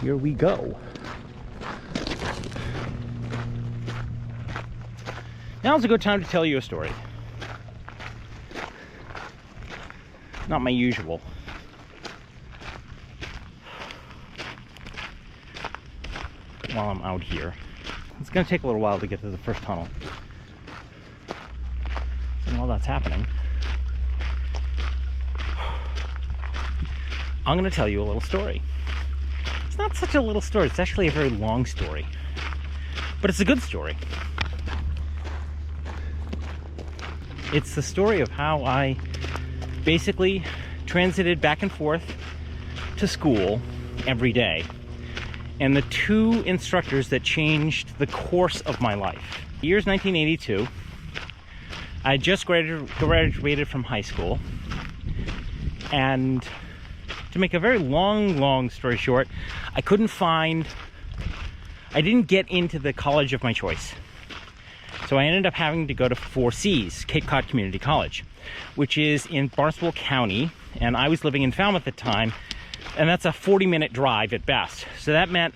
here we go. Now's a good time to tell you a story. Not my usual. While I'm out here. It's going to take a little while to get to the first tunnel. And while that's happening, I'm going to tell you a little story. It's not such a little story, it's actually a very long story. But it's a good story. It's the story of how I basically transited back and forth to school every day. And the two instructors that changed the course of my life. The year's 1982. I just graduated from high school. And to make a very long story short, I didn't get into the college of my choice. So I ended up having to go to 4Cs, Cape Cod Community College, which is in Barnstable County. And I was living in Falmouth at the time. And that's a 40-minute drive at best. So that meant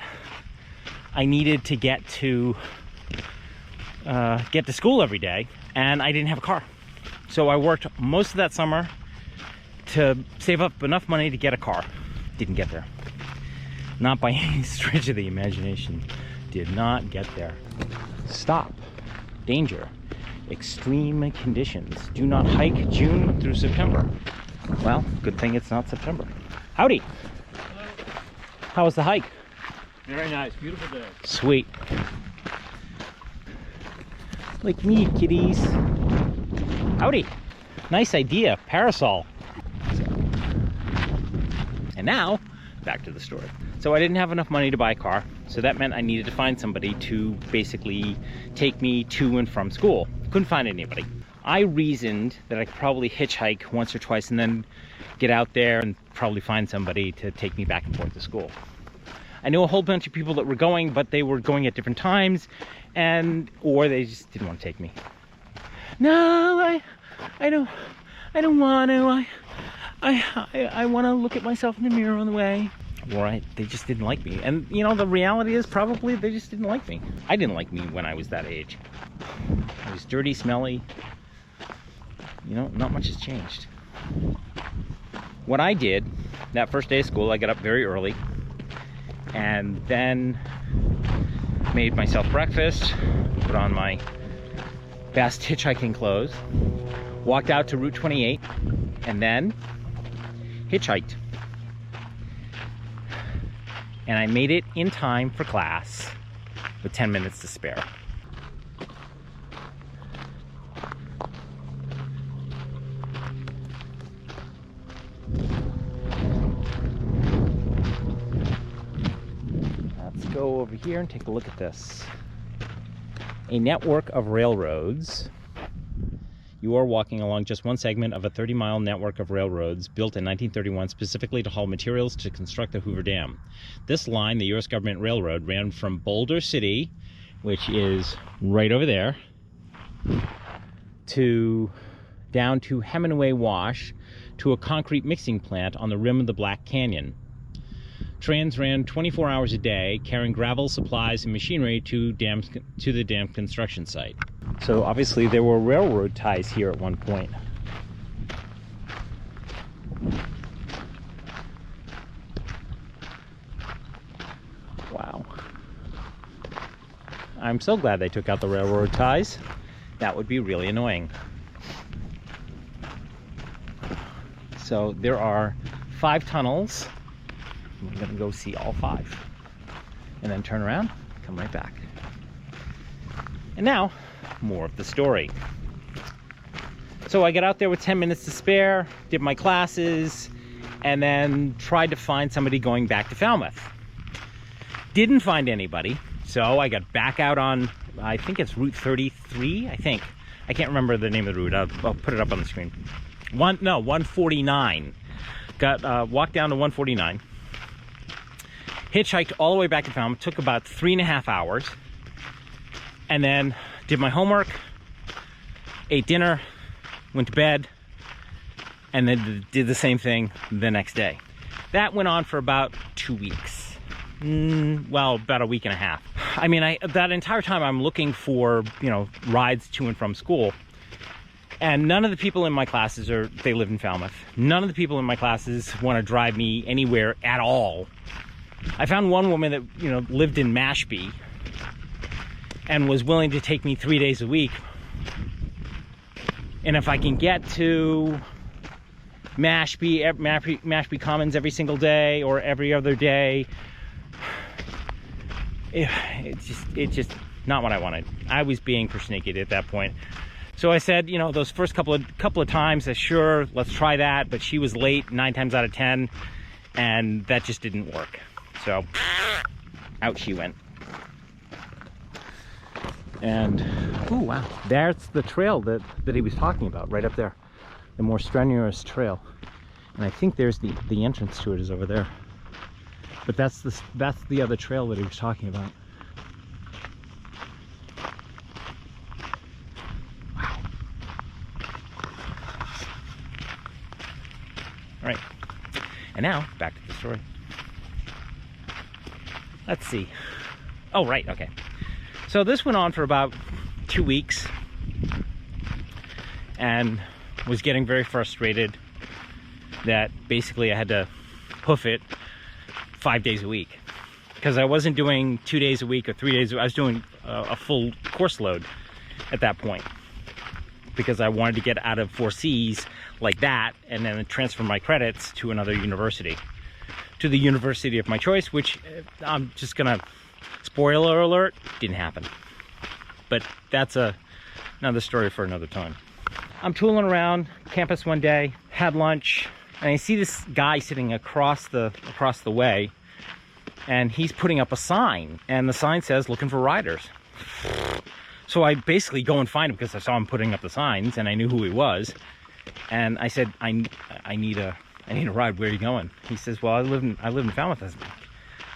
I needed to get to school every day, and I didn't have a car. So I worked most of that summer to save up enough money to get a car. Didn't get there. Not by any stretch of the imagination. Did not get there. Stop. Danger. Extreme conditions. Do not hike June through September. Well, good thing it's not September. Howdy. Hello. How was the hike? Very nice, beautiful day. Sweet. Like me, kitties. Howdy. Nice idea, parasol. And now, back to the story. So I didn't have enough money to buy a car, so that meant I needed to find somebody to basically take me to and from school. Couldn't find anybody. I reasoned that I could probably hitchhike once or twice and then get out there and probably find somebody to take me back and forth to school. I knew a whole bunch of people that were going, but they were going at different times, or they just didn't want to take me. No, I don't want to. I want to look at myself in the mirror on the way. Or they just didn't like me. And you know, the reality is probably they just didn't like me. I didn't like me when I was that age. I was dirty, smelly. You know, not much has changed. What I did that first day of school, I got up very early and then made myself breakfast, put on my best hitchhiking clothes, walked out to Route 28, and then hitchhiked. And I made it in time for class with 10 minutes to spare. Let's go over here and take a look at this. A network of railroads. You are walking along just one segment of a 30-mile network of railroads built in 1931 specifically to haul materials to construct the Hoover Dam. This line, the U.S. Government Railroad, ran from Boulder City, which is right over there, down to Hemingway Wash, to a concrete mixing plant on the rim of the Black Canyon. Trains ran 24 hours a day, carrying gravel, supplies, and machinery to the dam construction site. So obviously there were railroad ties here at one point. Wow. I'm so glad they took out the railroad ties. That would be really annoying. So there are 5 tunnels. I'm gonna go see all 5 and then turn around, come right back. And now, more of the story. So I got out there with 10 minutes to spare, did my classes, and then tried to find somebody going back to Falmouth. Didn't find anybody, so I got back out on, I think it's Route 33, I think. I can't remember the name of the route. I'll put it up on the screen. 149. Walked down to 149. Hitchhiked all the way back to Falmouth. Took about 3.5 hours. And then did my homework, ate dinner, went to bed, and then did the same thing the next day. That went on for about 2 weeks. well, about a week and a half. I mean, that entire time I'm looking for, you know, rides to and from school. And none of the people in my classes they live in Falmouth. None of the people in my classes want to drive me anywhere at all. I found one woman that, you know, lived in Mashpee and was willing to take me 3 days a week. And if I can get to Mashpee Commons every single day or every other day, it's just not what I wanted. I was being persnickety at that point. So I said, you know, those first couple of times, sure, let's try that. But she was late 9 times out of 10, and that just didn't work. So out she went. And oh wow, that's the trail that he was talking about, right up there, the more strenuous trail. And I think there's the entrance to it is over there. But that's the other trail that he was talking about. Wow. All right, and now back to the story. Let's see. Oh, right, okay. So this went on for about 2 weeks and was getting very frustrated that basically I had to hoof it 5 days a week because I wasn't doing 2 days a week or 3 days. I was doing a full course load at that point because I wanted to get out of 4Cs like that and then transfer my credits to another university, to the university of my choice, which I'm just gonna, spoiler alert, didn't happen. But that's another story for another time. I'm tooling around campus one day, had lunch, and I see this guy sitting across the way, and he's putting up a sign, and the sign says looking for riders. So I basically go and find him because I saw him putting up the signs and I knew who he was. And I said, I need a ride. Where are you going? He says, well, I live in Falmouth. I was like,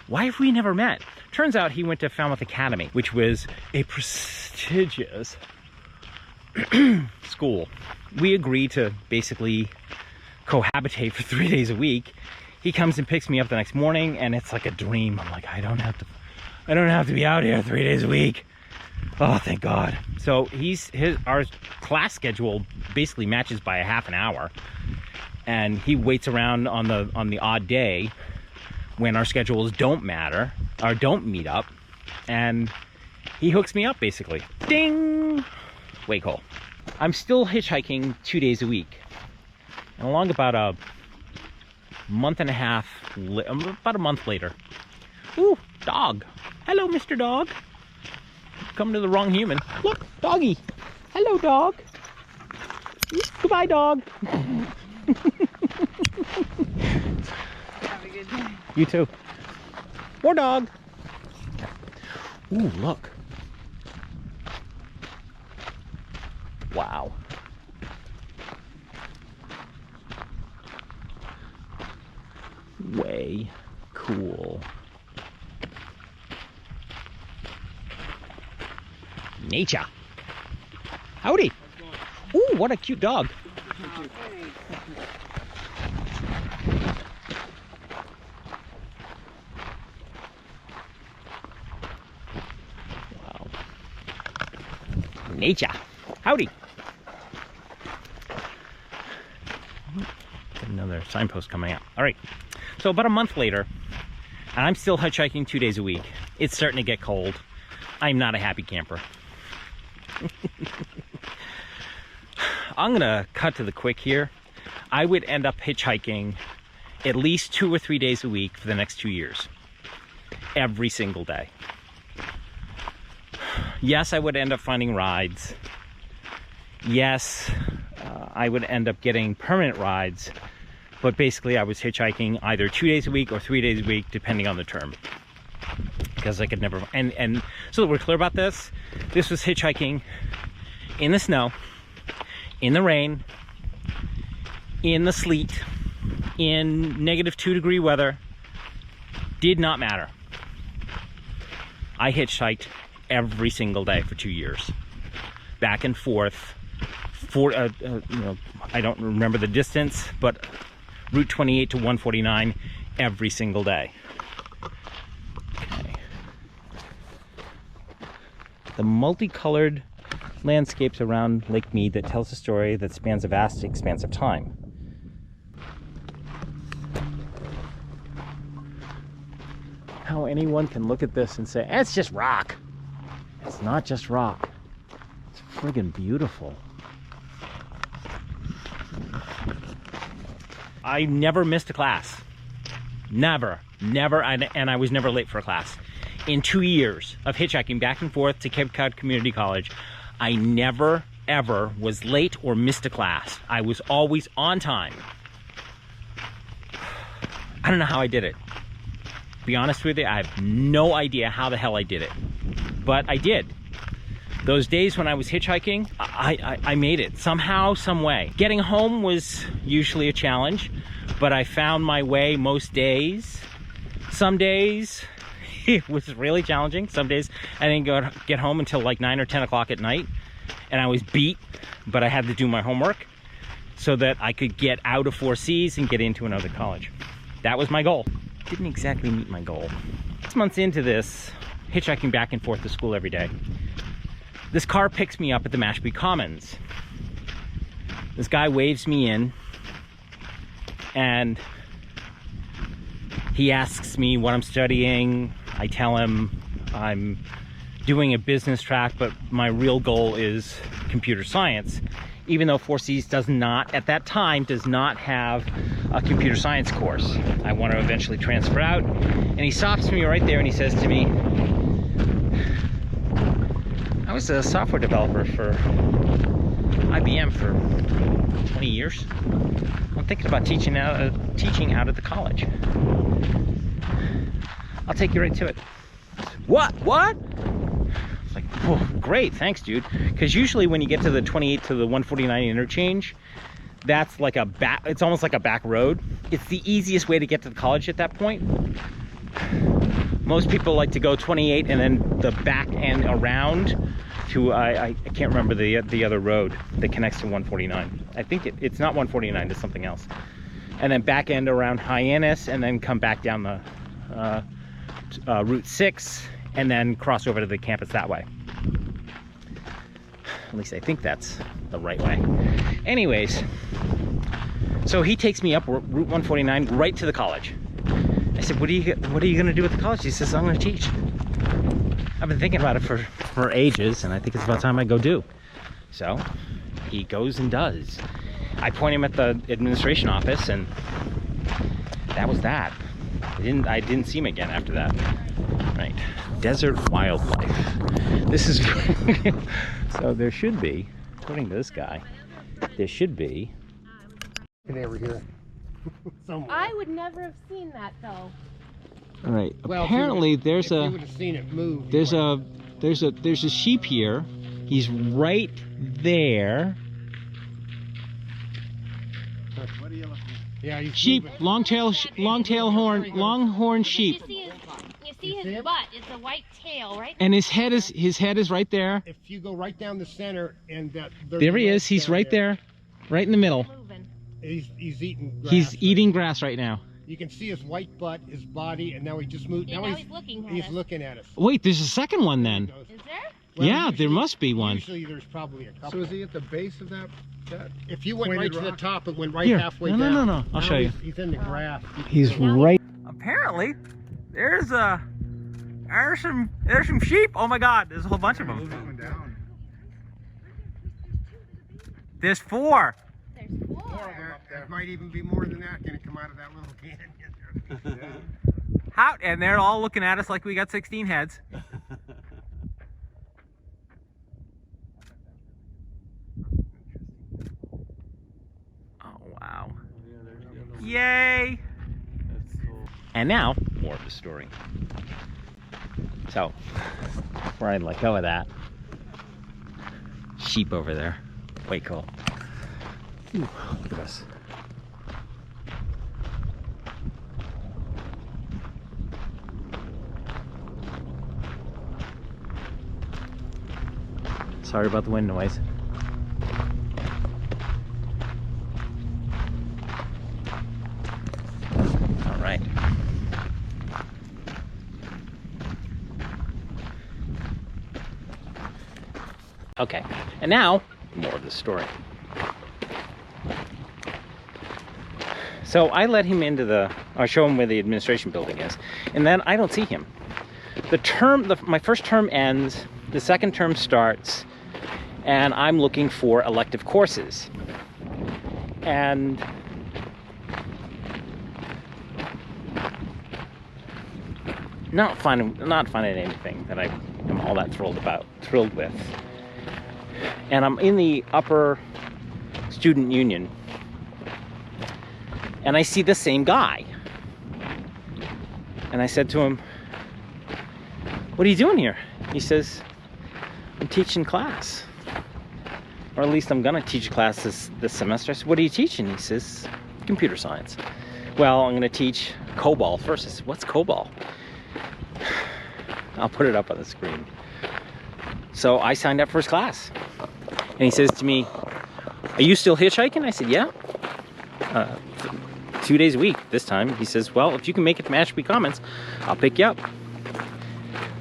why have we never met? Turns out he went to Falmouth Academy, which was a prestigious school. We agreed to basically cohabitate for 3 days a week. He comes and picks me up the next morning, and it's like a dream. I'm like, I don't have to be out here 3 days a week. Oh, thank God. So our class schedule basically matches by a half an hour, and he waits around on the odd day when our schedules don't matter or don't meet up, and he hooks me up basically. Ding! Way cool. I'm still hitchhiking 2 days a week, and along about a month and a half, about a month later. Ooh, dog. Hello, Mr. Dog. Come to the wrong human. Look, doggy. Hello, dog. Goodbye, dog. Have a good day. You too. More dog. Ooh, look. Wow. Way cool. Nature. Howdy. Ooh, what a cute dog. Wow. Nature. Howdy. Another signpost coming out. All right. So about a month later, and I'm still hitchhiking 2 days a week. It's starting to get cold. I'm not a happy camper. I'm gonna cut to the quick here. I would end up hitchhiking at least 2 or 3 days a week for the next 2 years. Every single day. Yes, I would end up finding rides. Yes, I would end up getting permanent rides. But basically I was hitchhiking either 2 days a week or 3 days a week, depending on the term. Because I could never, and so that we're clear about this was hitchhiking in the snow, in the rain, in the sleet, in -2 degree weather. Did not matter. I hitchhiked every single day for 2 years, back and forth. I don't remember the distance, but Route 28 to 149 every single day. the multicolored landscapes around Lake Mead that tells a story that spans a vast expanse of time. How anyone can look at this and say, it's just rock. It's not just rock. It's friggin' beautiful. I never missed a class. Never, and I was never late for a class. In 2 years of hitchhiking back and forth to Cape Cod Community College, I never, ever was late or missed a class. I was always on time. I don't know how I did it. To be honest with you, I have no idea how the hell I did it. But I did. Those days when I was hitchhiking, I made it somehow, some way. Getting home was usually a challenge, but I found my way most days. Some days it was really challenging. Some days I didn't get home until like 9 or 10 o'clock at night, and I was beat, but I had to do my homework so that I could get out of 4Cs and get into another college. That was my goal. Didn't exactly meet my goal. 6 months into this, hitchhiking back and forth to school every day, this car picks me up at the Mashpee Commons. This guy waves me in, and he asks me what I'm studying. I tell him I'm doing a business track, but my real goal is computer science, even though 4Cs does not, at that time, does not have a computer science course. I want to eventually transfer out, and he stops me right there and he says to me, I was a software developer for IBM for 20 years. I'm thinking about teaching out at the college. I'll take you right to it. What? It's like, oh, great, thanks, dude. Because usually when you get to the 28 to the 149 interchange, that's like it's almost like a back road. It's the easiest way to get to the college at that point. Most people like to go 28 and then the back end around to, I can't remember the other road that connects to 149. I think it's not 149, it's something else. And then back end around Hyannis, and then come back down the Route 6, and then cross over to the campus that way. At least I think that's the right way. Anyways, so he takes me up Route 149 right to the college. I said, what are you gonna do at the college? He says, I'm gonna teach. I've been thinking about it for ages, and I think it's about time I go do. So he goes and does. I point him at the administration office, and that was that. I didn't see him again after that. Right, desert wildlife. This is so there should be, according to this guy, there should be. Over here. I would never have seen that though. All right. Well, apparently if you would have seen it move. There's a sheep here. He's right there. What are you looking at? Yeah, he's sheep, moving. longhorn sheep. You see his butt. It's a white tail, right? And his head is right there. If you go right down the center, and there he is. He's right there, right in the middle. He's eating grass. He's eating grass right now. You can see his white butt, his body, and now he just moved. Yeah, now he's looking at us. Wait, there's a second one then. Is there? Well, yeah, there must be one. Usually there's probably a couple. So is he at the base of that If you went right to the top, it went right Here. halfway No, down. no. I'll show you. He's in the grass. He's right. Apparently, there's some sheep. Oh my God, there's a whole bunch of them. There's 4. There's 4. There might even be more than that going to come out of that little canyon. How? And they're all looking at us like we got 16 heads. Oh wow! Yay! And now, more of the story. So, before I let go of that, sheep over there. Way cool. Ooh, look at this. Sorry about the wind noise. All right. Okay, and now, more of the story. So I let him into or show him where the administration building is, and then I don't see him. My first term ends, the second term starts, and I'm looking for elective courses. And not finding anything that I am all that thrilled with. And I'm in the upper student union, and I see the same guy. And I said to him, "What are you doing here?" He says, "I'm teaching class. Or at least I'm gonna teach a class this semester." I said, "What are you teaching?" He says, "Computer science." "Well, I'm gonna teach COBOL first." I said, "What's COBOL?" I'll put it up on the screen. So I signed up for his class. And he says to me, "Are you still hitchhiking?" I said, "Yeah. 2 days a week this time." He says, "Well, if you can make it to Mashpee Commons, I'll pick you up."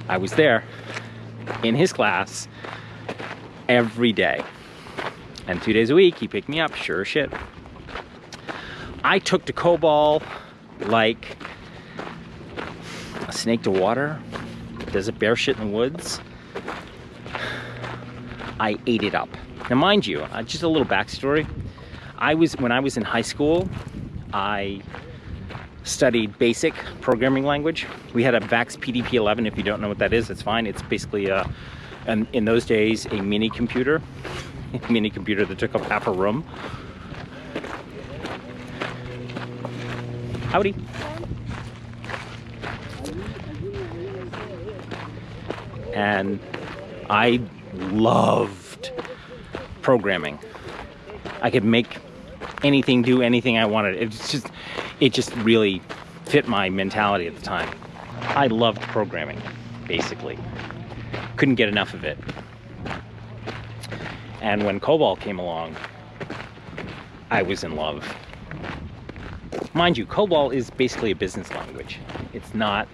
I was there in his class every day. And 2 days a week, he picked me up, sure as shit. I took to COBOL like a snake to water. Does a bear shit in the woods? I ate it up. Now, mind you, just a little backstory. When I was in high school, I studied basic programming language. We had a VAX PDP-11. If you don't know what that is, it's fine. It's basically, in those days, a mini computer. A mini computer that took up half a room. Howdy. And I loved programming. I could make anything, do anything I wanted. It just really fit my mentality at the time. I loved programming, basically. Couldn't get enough of it. And when COBOL came along, I was in love. Mind you, COBOL is basically a business language. It's not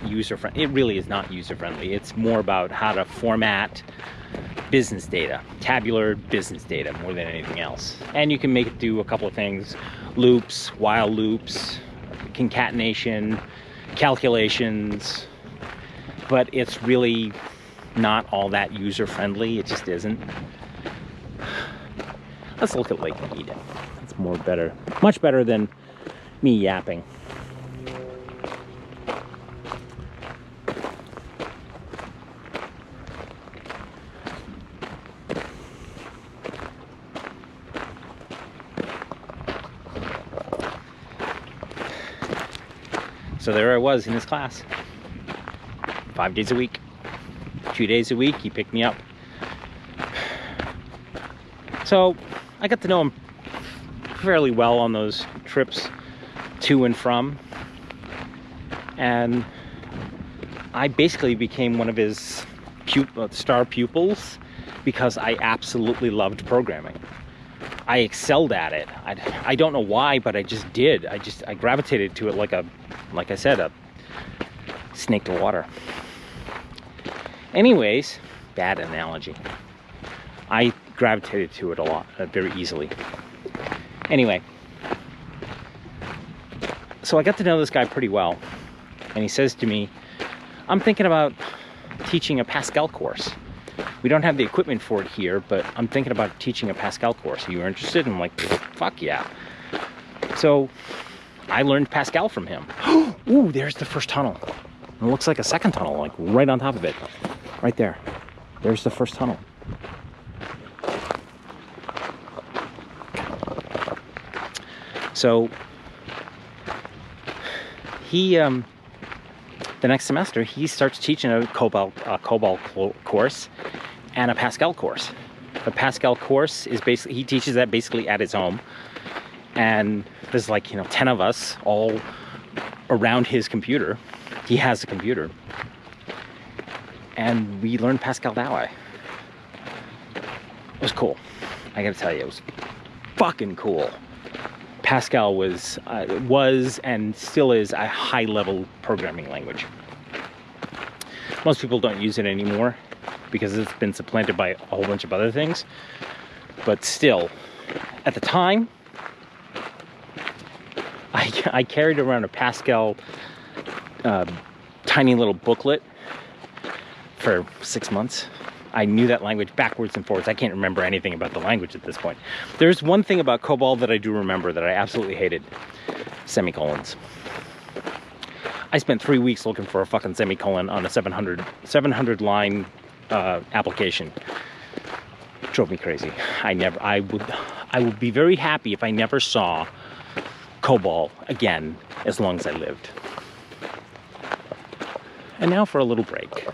user-friendly. It really is not user-friendly. It's more about how to format business data, tabular business data, more than anything else. And you can make it do a couple of things: loops, while loops, concatenation, calculations. But it's really not all that user-friendly. It just isn't. Let's look at Lake Eden. It's much better than me yapping. So there I was in his class, 5 days a week, 2 days a week, he picked me up. So I got to know him fairly well on those trips to and from. And I basically became one of his star pupils because I absolutely loved programming. I excelled at it. I don't know why, but I just did. I gravitated to it like I said, a snake to water. Anyways, bad analogy. I gravitated to it a lot, very easily. Anyway, so I got to know this guy pretty well, and he says to me, "I'm thinking about teaching a Pascal course. We don't have the equipment for it here, but I'm thinking about teaching a Pascal course. Are you interested?" And I'm like, "Fuck yeah." So I learned Pascal from him. Ooh, there's the first tunnel. It looks like a second tunnel, like right on top of it. Right there. There's the first tunnel. So he, the next semester, he starts teaching a COBOL course and a Pascal course. The Pascal course is basically, he teaches that basically at his home. And there's like, 10 of us all around his computer. He has a computer. And we learned Pascal that way. It was cool. I gotta tell you, it was fucking cool. Pascal was and still is a high-level programming language. Most people don't use it anymore. because it's been supplanted by a whole bunch of other things. But still, at the time, I carried around a Pascal tiny little booklet for 6 months. I knew that language backwards and forwards. I can't remember anything about the language at this point. There's one thing about COBOL that I do remember that I absolutely hated. Semicolons. I spent 3 weeks looking for a fucking semicolon on a 700 line application. It drove me crazy. I would be very happy if I never saw COBOL again as long as I lived. And now for a little break.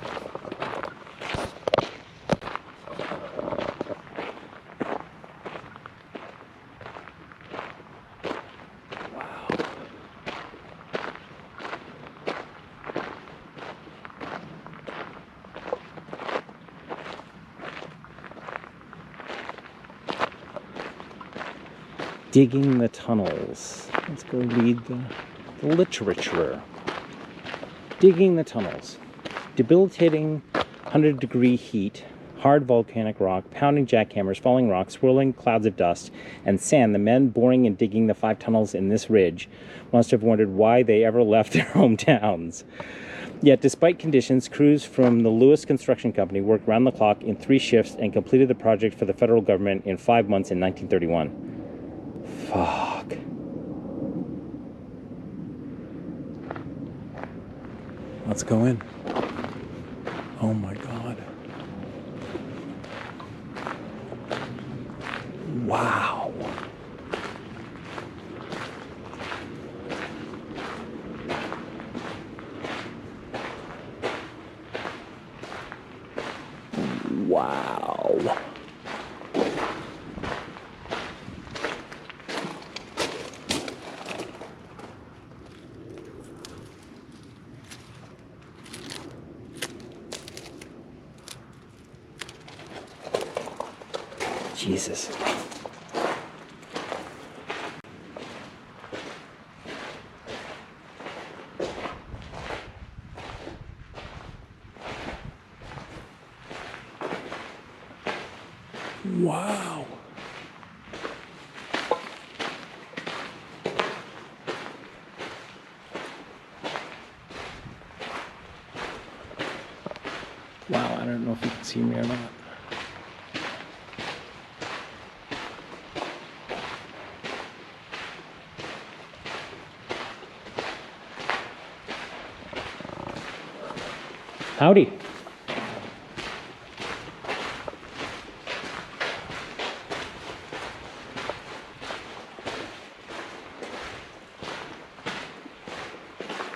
Digging the tunnels. Let's go read the literature. Digging the tunnels. Debilitating 100-degree heat, hard volcanic rock, pounding jackhammers, falling rocks, swirling clouds of dust, and sand. The men boring and digging the 5 tunnels in this ridge must have wondered why they ever left their hometowns. Yet, despite conditions, crews from the Lewis Construction Company worked round the clock in 3 shifts and completed the project for the federal government in 5 months in 1931. Fuck. Let's go in. Oh my God. Wow. Wow. Jesus. Wow. Wow, I don't know if you can see me or not. Howdy.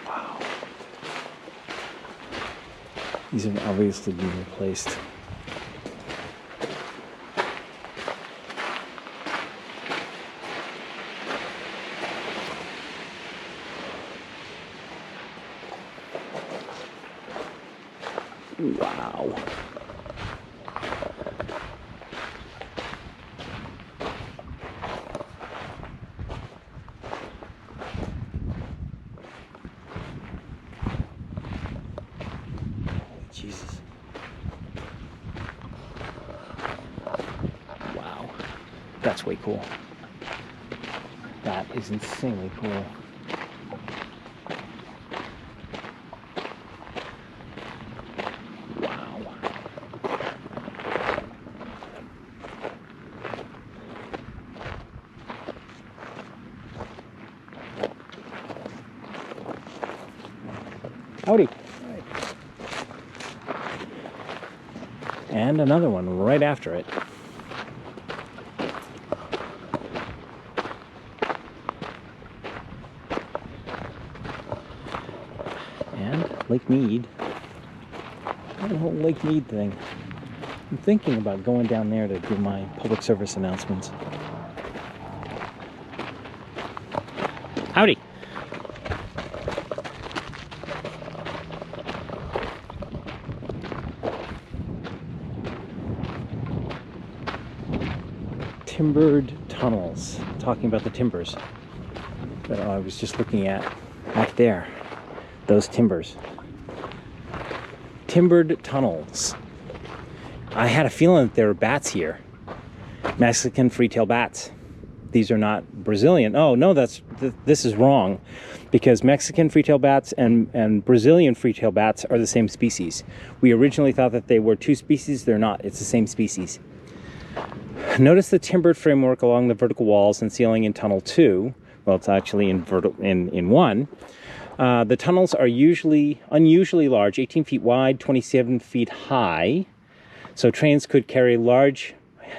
Wow. These have obviously been replaced. Wow. Jesus. Wow. That's way cool. That is insanely cool. Howdy. And another one right after it. And Lake Mead. That whole Lake Mead thing. I'm thinking about going down there to do my public service announcements. Howdy. Timbered tunnels, talking about the timbers that I was just looking at right there, those timbers. Timbered tunnels. I had a feeling that there were bats here. Mexican free-tailed bats. These are not Brazilian. Oh, no, this is wrong. Because Mexican free-tailed bats and Brazilian free-tailed bats are the same species. We originally thought that they were two species. They're not. It's the same species. Notice the timbered framework along the vertical walls and ceiling in Tunnel 2. Well, it's actually in 1. The tunnels are unusually large, 18 feet wide, 27 feet high. So trains could carry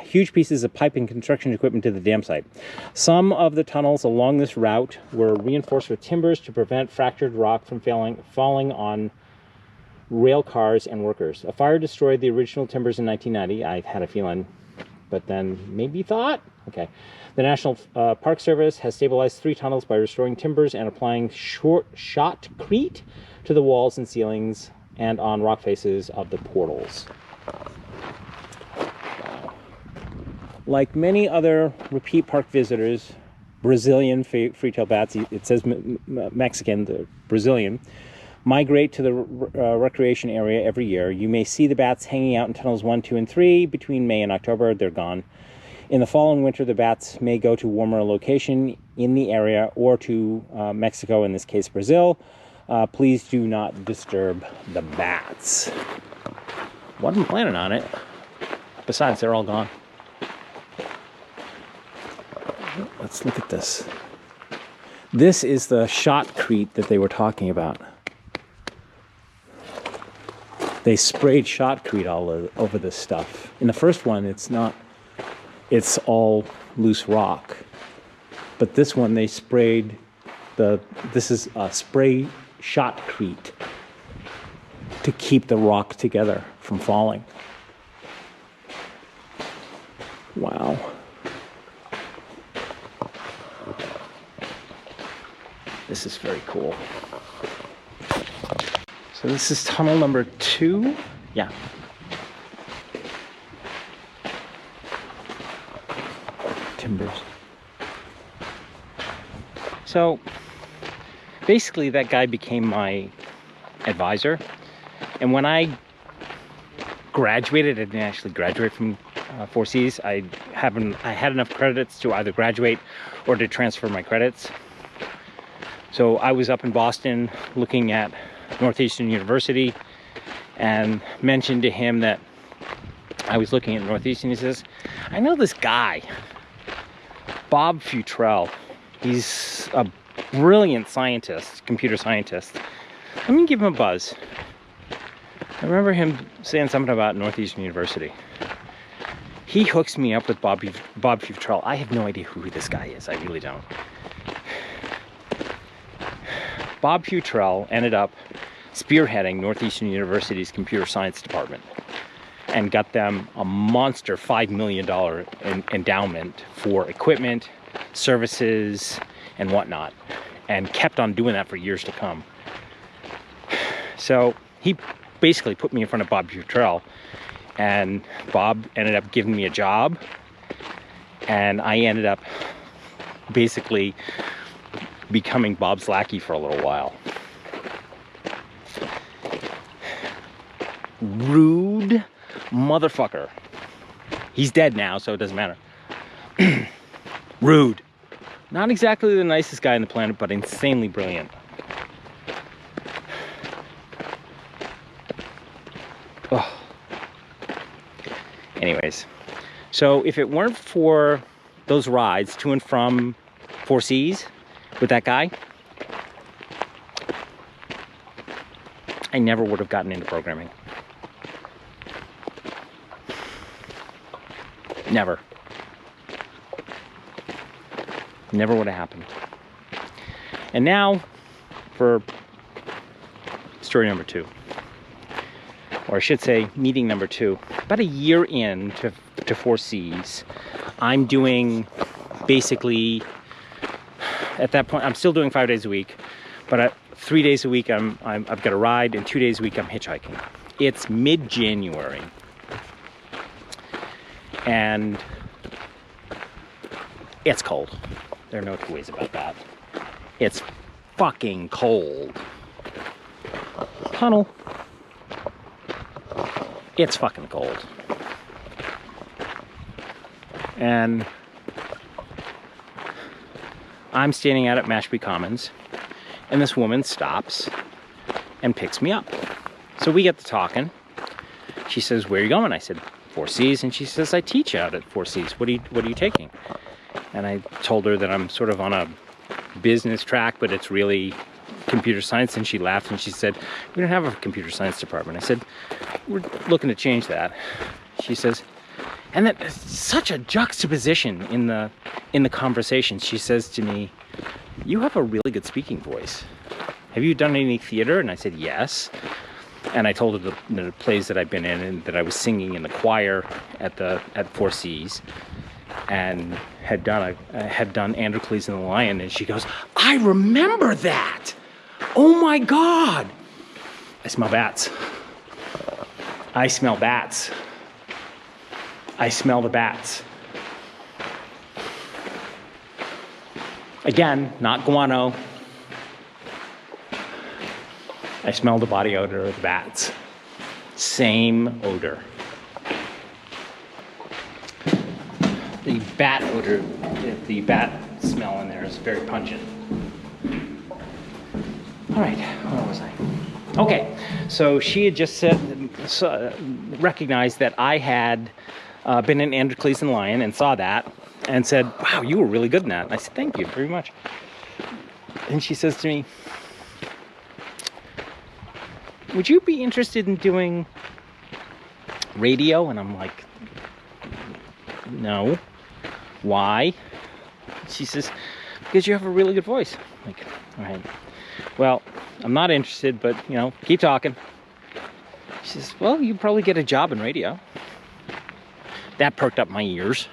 huge pieces of pipe and construction equipment to the dam site. Some of the tunnels along this route were reinforced with timbers to prevent fractured rock from falling on rail cars and workers. A fire destroyed the original timbers in 1990. I had a feeling, but then maybe thought. Okay. The National Park Service has stabilized 3 tunnels by restoring timbers and applying shotcrete to the walls and ceilings and on rock faces of the portals. Like many other repeat park visitors, Brazilian free-tailed bats, it says Mexican, the Brazilian, migrate to the recreation area every year. You may see the bats hanging out in tunnels 1, 2, and 3 between May and October. They're gone. In the fall and winter, the bats may go to warmer location in the area or to Mexico, in this case Brazil. Please do not disturb the bats. Wasn't planning on it. Besides, they're all gone. Let's look at this. This is the shotcrete that they were talking about. They sprayed shotcrete all over this stuff. In the first one, it's all loose rock. But this one, they sprayed this is a spray shotcrete to keep the rock together from falling. Wow. This is very cool. So this is tunnel number 2. Yeah. Timbers. So basically that guy became my advisor. And when I graduated, I didn't actually graduate from 4Cs. I had enough credits to either graduate or to transfer my credits. So I was up in Boston looking at Northeastern University and mentioned to him that I was looking at Northeastern. He says, I know this guy, Bob Futrell. He's a brilliant scientist, computer scientist. Let me give him a buzz. I remember him saying something about Northeastern University. He hooks me up with Bob Futrell. I have no idea who this guy is. I really don't. Bob Futrell ended up spearheading Northeastern University's computer science department and got them a monster $5 million endowment for equipment, services, and whatnot, and kept on doing that for years to come. So he basically put me in front of Bob Futrell, and Bob ended up giving me a job, and I ended up basically becoming Bob's lackey for a little while. Rude motherfucker. He's dead now, so it doesn't matter. Rude. Not exactly the nicest guy on the planet, but insanely brilliant. Oh. Anyways, so if it weren't for those rides to and from 4Cs with that guy, I never would have gotten into programming. Never. Never would have happened. And now for story number 2. Or I should say meeting number 2. About a year in to 4Cs, I'm doing basically, at that point, I'm still doing 5 days a week, but 3 days a week I've got a ride, and 2 days a week I'm hitchhiking. It's mid-January. And it's cold. There are no two ways about that. It's fucking cold. Tunnel. It's fucking cold. And I'm standing out at Mashpee Commons, and this woman stops and picks me up. So we get to talking. She says, "Where are you going?" I said, 4Cs. And she says, "I teach out at 4Cs. What are you taking?" And I told her that I'm sort of on a business track, but it's really computer science. And she laughed and she said, "We don't have a computer science department." I said, "We're looking to change that." She says, and that such a juxtaposition in the conversation. She says to me, "You have a really good speaking voice. Have you done any theater?" And I said, "Yes." And I told her the plays that I've been in, and that I was singing in the choir at 4Cs, and had done Androcles and the Lion. And she goes, "I remember that. Oh my God." I smell bats. I smell bats. I smell the bats. Again, not guano. I smell the body odor of the bats. Same odor. The bat odor, the bat smell in there is very pungent. All right, where was I? Okay, so she had just recognized that I had been in Androcles and the Lion and saw that and said, "Wow, you were really good in that." And I said, "Thank you very much." And she says to me, "Would you be interested in doing radio?" And I'm like, "No." "Why?" She says, "Because you have a really good voice." I'm like, "All right. Well, I'm not interested, but, keep talking." She says, "Well, you probably get a job in radio." That perked up my ears.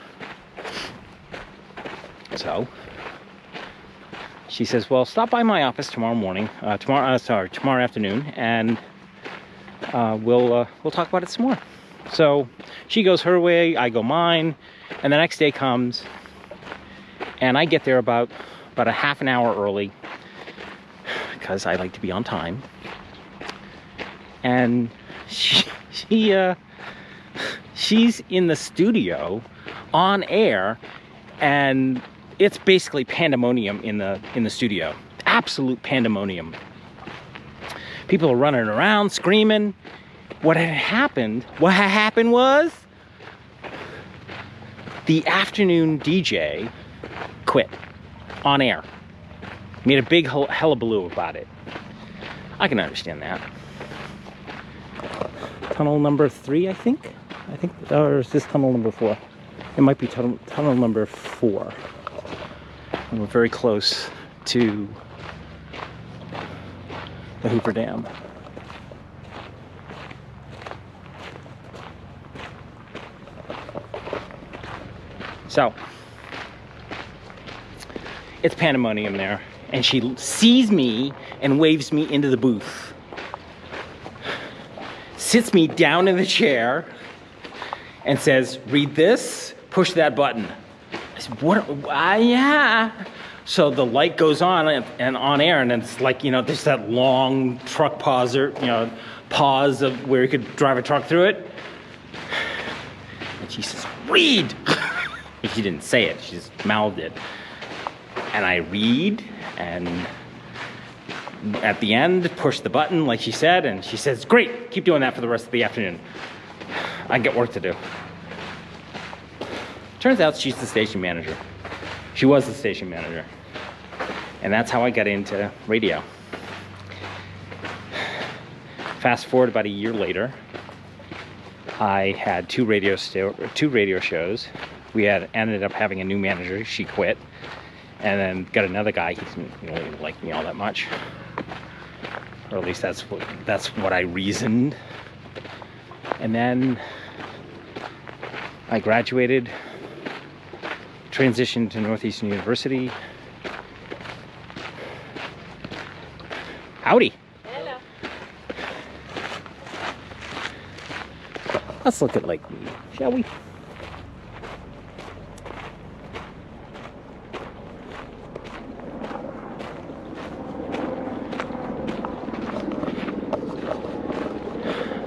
So she says, "Well, stop by my office tomorrow afternoon, and we'll talk about it some more." So she goes her way, I go mine, and the next day comes, and I get there about a half an hour early, because I like to be on time. And she's in the studio on air, and it's basically pandemonium in the studio. Absolute pandemonium. People are running around screaming. What had happened was the afternoon DJ quit on air. Made a big hullabaloo about it. I can understand that. Tunnel number 3, I think, or is this tunnel number 4? It might be tunnel number 4. And we're very close to the Hoover Dam. So, it's pandemonium there, and she sees me and waves me into the booth. Sits me down in the chair and says, "Read this, push that button." I said, "What? Yeah." So the light goes on and on air, and it's like, there's that long truck pause of where you could drive a truck through it. And she says, "Read." She didn't say it, she just mouthed it. And I read, and at the end, push the button like she said, and she says, "Great, keep doing that for the rest of the afternoon. I got work to do." Turns out she's the station manager. She was the station manager. And that's how I got into radio. Fast forward about a year later, I had two radio shows. We ended up having a new manager. She quit. And then got another guy. He didn't really like me all that much. Or at least that's what I reasoned. And then I graduated, transitioned to Northeastern University. Howdy. Hello. Let's look at Lake Mead, shall we?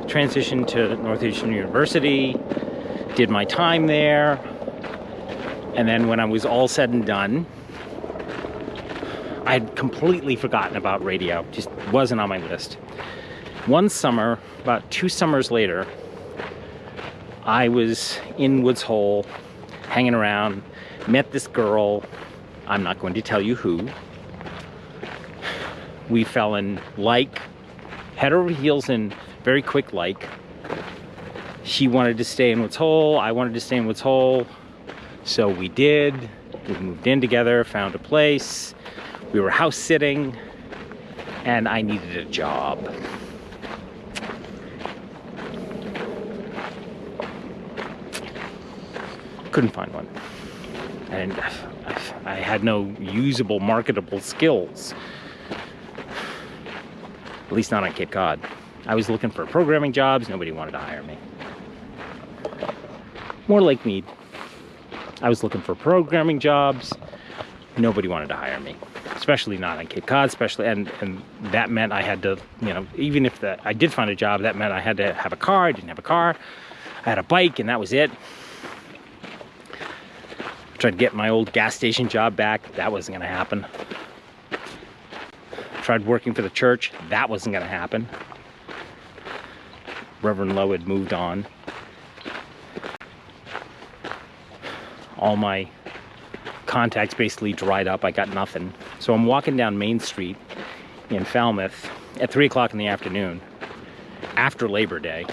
Transitioned to Northeastern University, did my time there, And then when I was all said and done, I had completely forgotten about radio. Just wasn't on my list. One summer, about 2 summers later, I was in Woods Hole, hanging around, met this girl. I'm not going to tell you who. We fell in like, head over heels in very quick like. She wanted to stay in Woods Hole, I wanted to stay in Woods Hole. So we did. We moved in together, found a place. We were house sitting, and I needed a job. Couldn't find one. And I had no usable, marketable skills. At least not on Cape Cod. I was looking for programming jobs, nobody wanted to hire me. More Lake Mead. I was looking for programming jobs, nobody wanted to hire me. Especially not on Cape Cod, and that meant I had to, you know, even if I did find a job, that meant I had to have a car. I didn't have a car. I had a bike, and that was it. Tried to get my old gas station job back. That wasn't going to happen. Tried working for the church. That wasn't going to happen. Reverend Lowe had moved on. All my contacts basically dried up. I got nothing. So I'm walking down Main Street in Falmouth at 3 o'clock in the afternoon after Labor Day.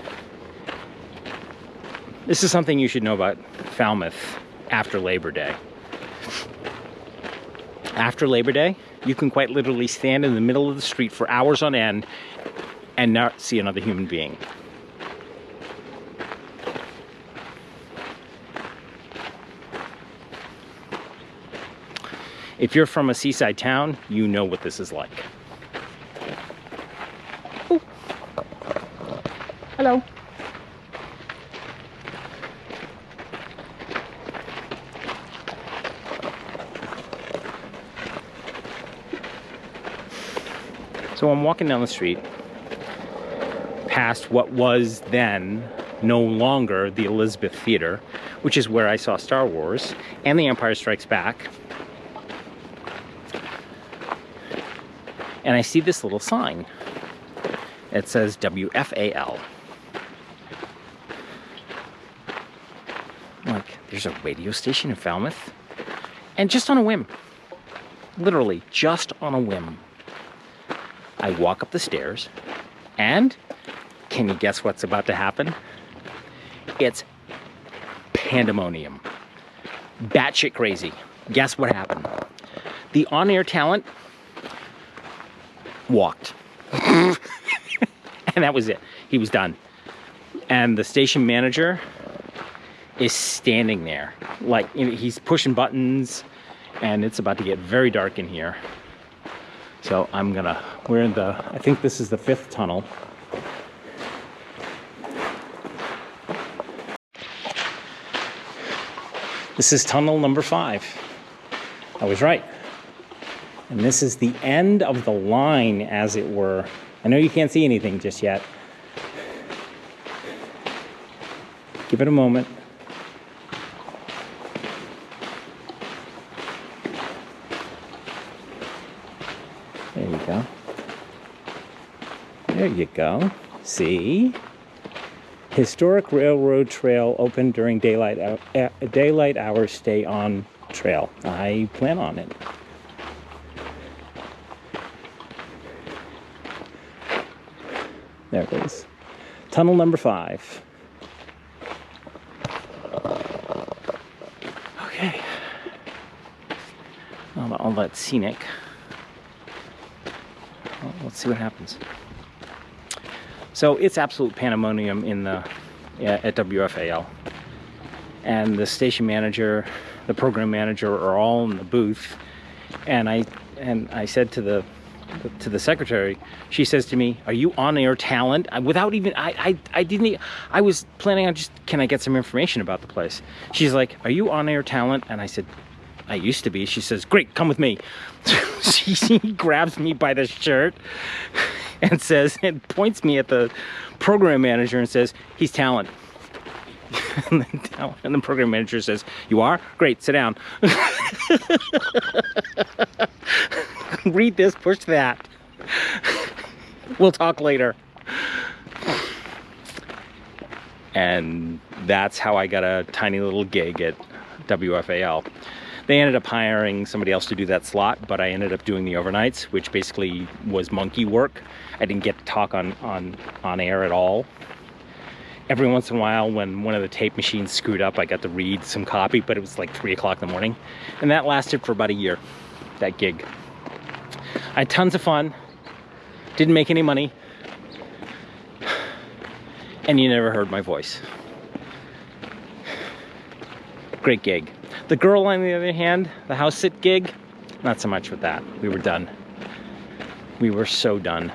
This is something you should know about Falmouth after Labor Day. After Labor Day, you can quite literally stand in the middle of the street for hours on end and not see another human being. If you're from a seaside town, you know what this is like. Ooh. Hello. So I'm walking down the street past what was then no longer the Elizabeth Theater, which is where I saw Star Wars and The Empire Strikes Back. And I see this little sign. It says WFAL. I'm like, there's a radio station in Falmouth? And just on a whim, literally just on a whim, I walk up the stairs, and can you guess what's about to happen? It's pandemonium. Batshit crazy. Guess what happened? The on-air talent walked. And that was it. He was done. And the station manager is standing there. Like, you know, he's pushing buttons, and it's about to get very dark in here. So we're in I think this is the 5th tunnel. This is tunnel number 5. I was right. And this is the end of the line, as it were. I know you can't see anything just yet. Give it a moment. There you go. There you go. See? Historic railroad trail open during daylight hours. Stay on trail. I plan on it. There it is. Tunnel number 5. Okay. All that scenic. Well, let's see what happens. So it's absolute pandemonium at WFAL. And the station manager, the program manager are all in the booth. And I said to the secretary, she says to me, "Are you on-air talent?" Without even, I was planning on just, can I get some information about the place? She's like, "Are you on-air talent?" And I said, "I used to be." She says, "Great, come with me." She grabs me by the shirt and points me at the program manager and says, "He's talent." And the program manager says, "You are? Great, sit down." Read this, push that. We'll talk later. And that's how I got a tiny little gig at WFAL. They ended up hiring somebody else to do that slot, but I ended up doing the overnights, which basically was monkey work. I didn't get to talk on air at all. Every once in a while, when one of the tape machines screwed up, I got to read some copy, but it was like 3 o'clock in the morning. And that lasted for about a year, that gig. I had tons of fun, didn't make any money, and you never heard my voice. Great gig. The girl, on the other hand, the house sit gig, not so much with that. We were done. We were so done.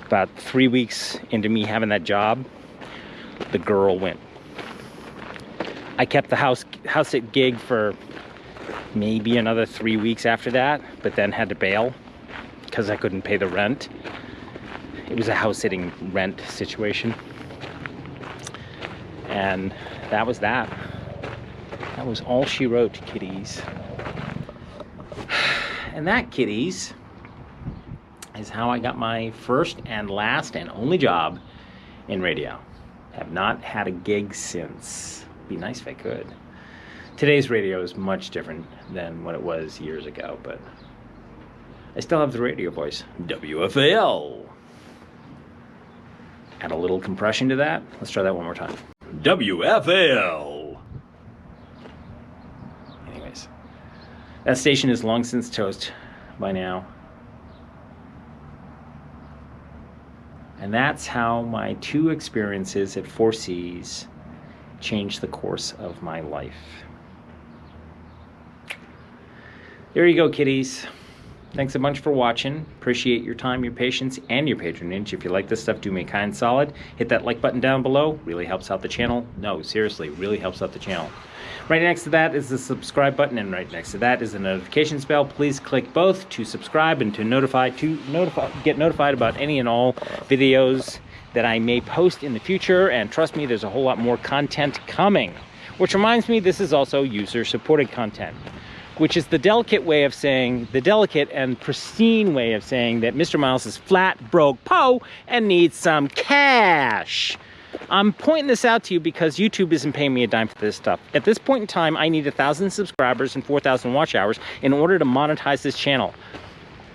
About 3 weeks into me having that job, the girl went. I kept the house sit gig for maybe another 3 weeks after that, but then had to bail because I couldn't pay the rent. It was a house sitting rent situation. And that was that. That was all she wrote, kiddies. And that, kiddies, is how I got my first and last and only job in radio. Have not had a gig since. Be nice if I could. Today's radio is much different than what it was years ago, but I still have the radio voice. WFAL. Add a little compression to that. Let's try that one more time. WFAL. Anyways, that station is long since toast by now. And that's how my 2 experiences at 4 Cs changed the course of my life. There you go, kiddies. Thanks a bunch for watching. Appreciate your time, your patience, and your patronage. If you like this stuff, do me a kind solid. Hit that like button down below. Really helps out the channel. No, seriously, really helps out the channel. Right next to that is the subscribe button, and right next to that is the notifications bell. Please click both to subscribe and to get notified about any and all videos that I may post in the future. And trust me, there's a whole lot more content coming. Which reminds me, this is also user-supported content, which is the delicate and pristine way of saying that Mr. Miles is flat, broke, po, and needs some cash. I'm pointing this out to you because YouTube isn't paying me a dime for this stuff. At this point in time, I need 1,000 subscribers and 4,000 watch hours in order to monetize this channel.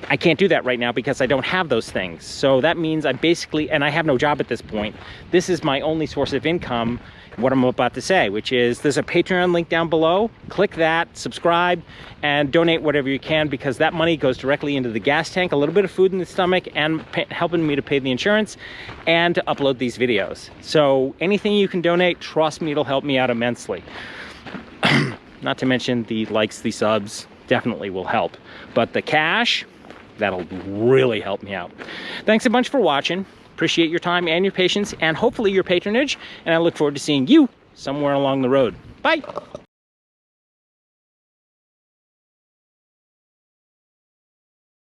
I can't do that right now because I don't have those things. So that means I basically, and I have no job at this point, this is my only source of income, what I'm about to say, which is there's a Patreon link down below. Click that, subscribe, and donate whatever you can, because that money goes directly into the gas tank, a little bit of food in the stomach, and helping me to pay the insurance and to upload these videos. So anything you can donate, trust me, it'll help me out immensely. Not to mention the likes, the subs, definitely will help. But the cash, that'll really help me out. Thanks a bunch for watching. Appreciate your time and your patience, and hopefully your patronage, and I look forward to seeing you somewhere along the road. Bye!